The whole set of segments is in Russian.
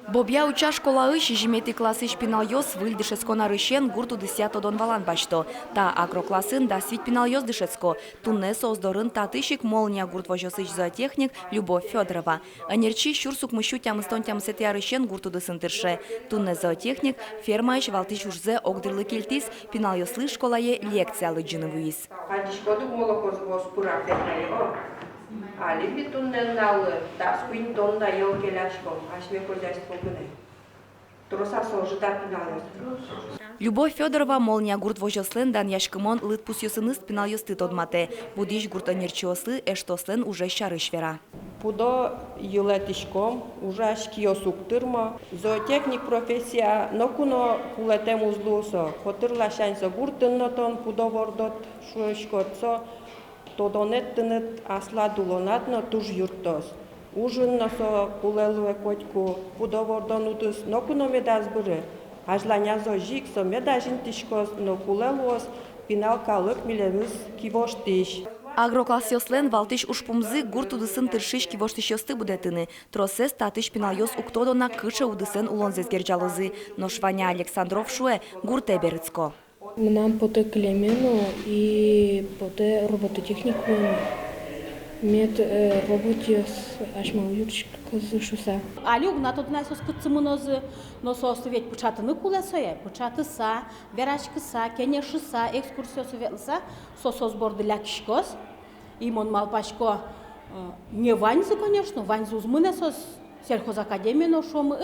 Бобья уча школа ищи жимети классы шпинал йос выльдышеско нарышен гурту 10-дон валан башто. Та агроклассын да свит пинал йос дышеско. Тунне создорын татышик молния гурт вожосыч зоотехник Любовь Федорова. Анерчи щурсук мыщу тямыстон тямысети арышен гурту дысынтырше. Тунне зоотехник фермаич валтыш урзе огдырлы кельтис пинал йослы школае лекция лыджиновуис. Ali bitunnen nały, das quinton da eu gelașko, aș mi хозяйство гune. Троса сложи пиналось. Любовь Федорова молния гурт вожослен дан яшкымон лыт пусьосыныст пинал йосты тодмате. Будиш гурт анерчиослы эштослен уже шарышвера. Пудо юлетишком, уже ашкиосук тырма, зоотехник профессия, но куно кулетем узлусо, хотырла шанса гуртыннотон пудо вордот шуешкотсо, тодонеттынет асла дулонатно туж юртос. Ужынносо кулелуе котку пудо вордон утыс, но куно медаз быры. Ажланязо жиксо медажин тишкос, но кулелуос пинал калык милемыз кивоштиш. Агроклассиослен валтыш ушпумзы гурт удысын тыршиш кивоштиш йосты будетыны. Тросес татыш пинал йос уктодона кыша удысын улонзез герджалозы. Но Шваня Александров шуе гурт эберыцко. Нам поте клемену и поте робототехнику мет роботиос ашмал юрчик кызышуса. Алюк на тот нас скуцмунозы, но составить початыны кулесое, початыса, верашкыса, кенешыса, экскурсиосу ветлса, сосозборды лякшкос. И мон малпашко не ваньзы, конечно, ваньзы узмынесос сельхозакадемия но шомы,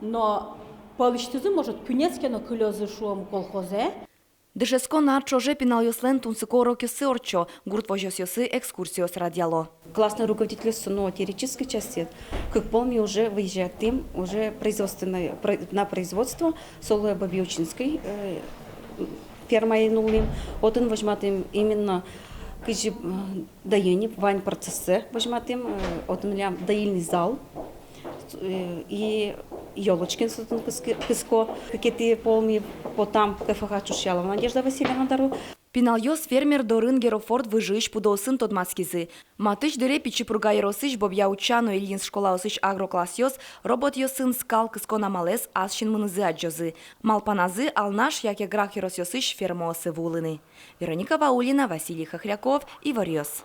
но полыштызы может кюнецкено кылёзы шом колхозе. Дышеско на чоже пинал йослен тунсыко рокёсы орчо, гурт вожосёсы экскурсиос радиало. Классный руководитель СУНО теоретической части, как помню, уже выезжает им, уже на производство Солоя Бабьючинской ферма инулим. Вот он возьмет им именно к даянию, вань процессе возьмет им, вот он лям доильный зал. И елочкин сутун кыско, какие-то полми потам кафеха чушала Надежда Васильевна дару. Пинал йос фермер дорын герофорд выжиж пудосын тодмаскизы. Матыш дере пичи пургайросыш бобья учано Ильинс школа осыш агрокласс йос, робот йосын скал кыско намалес асшин мынызы аджозы. Малпаназы алнаш яке грах йосыш ферма осы вулыны. Вероника Ваулина, Василий Хохряков, Ивар Йос.